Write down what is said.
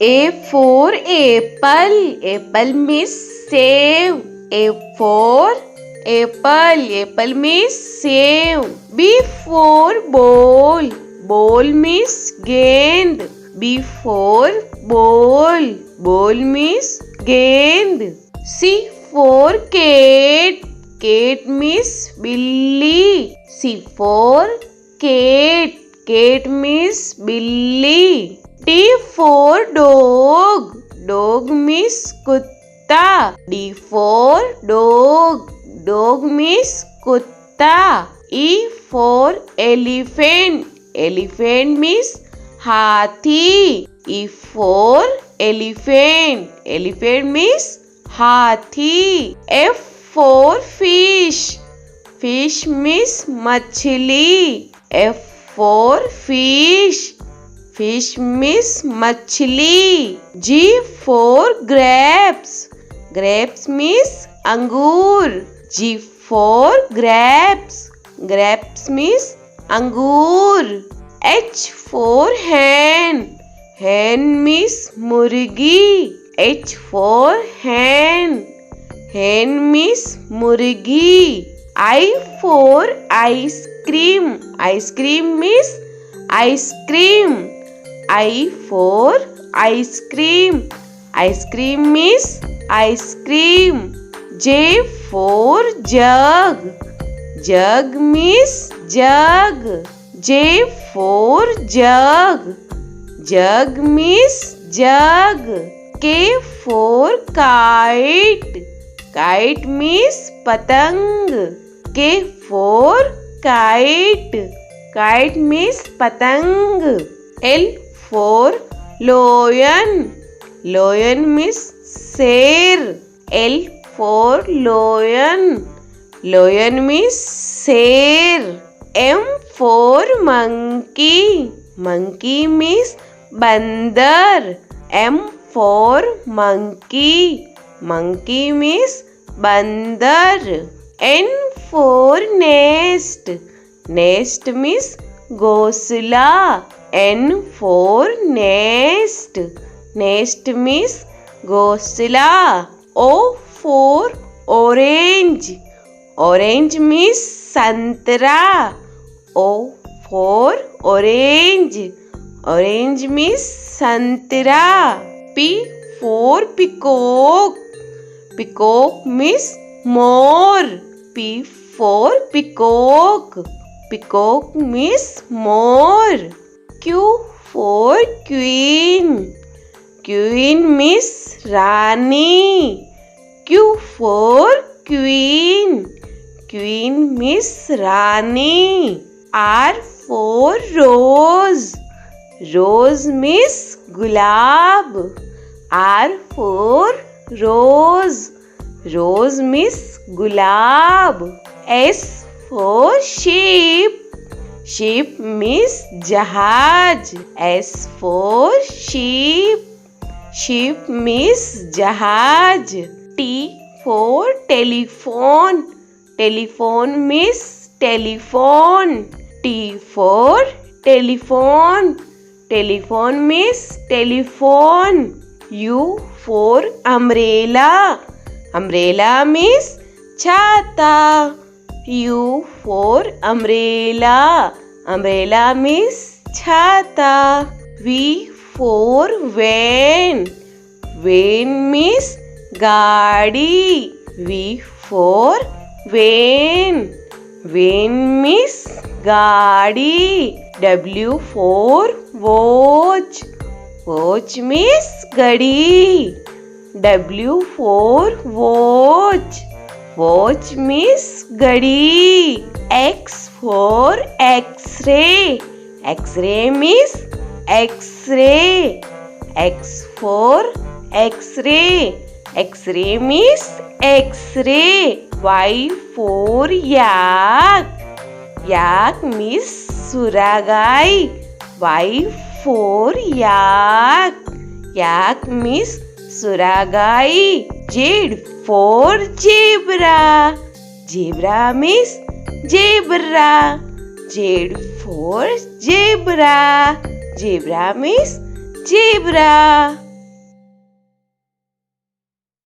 A for apple. Apple means save. A for apple. Apple means save. B for ball. Ball means gend. B for ball. Ball means gend. C for cat. Cat means billy. C for cat. Cat means billy. D for dog. Dog means kutta. D for dog. Dog means kutta. E for elephant. Elephant means hathi. E for elephant. Elephant means hathi. F for fish. Fish means machli. F for fish. Fish means machli. G for grapes. Grapes means angur. G for grapes. Grapes means angur. H for hen. Hen means murgi. H for hen. Hen means murgi. I for ice cream. Ice cream means ice cream. I for ice cream. Ice cream means ice cream. J for jug. Jug means jug. J for jug. Jug means jug. K for kite. Kite means patang. K for kite. Kite means patang. L for lion. Lion means sher. L for lion. Lion means sher. M for monkey. Monkey means bandar. M for monkey. Monkey means bandar. N for nest. Nest means ghosla. N for nest. Nest means ghosla. O for orange. Orange means santra. O for orange. Orange means santra. P for peacock. Peacock means more. P for peacock. Peacock means more. Q for queen. Queen means Rani. Q for queen. Queen means Rani. R for rose. Rose means gulab. R for rose. Rose means gulab. S for sheep. Sheep means jahaj. S for sheep. Sheep means jahaj. T for telephone. Telephone means telephone. T for telephone. Telephone means telephone. U for umbrella. Umbrella means chhata. U for umbrella. Umbrella means chhata. V for van. Van means gaadi. V for van. Van means gaadi. W for watch. Watch means gadi. W for watch. Watch means gadi. X for X-ray. X-ray means X-ray. X for X-ray. X-ray means X-ray. Y for yak. Yak means suragai. Y for yak. Yak means suragai. Z for zebra. Zebra means zebra. Z for zebra. Zebra means zebra.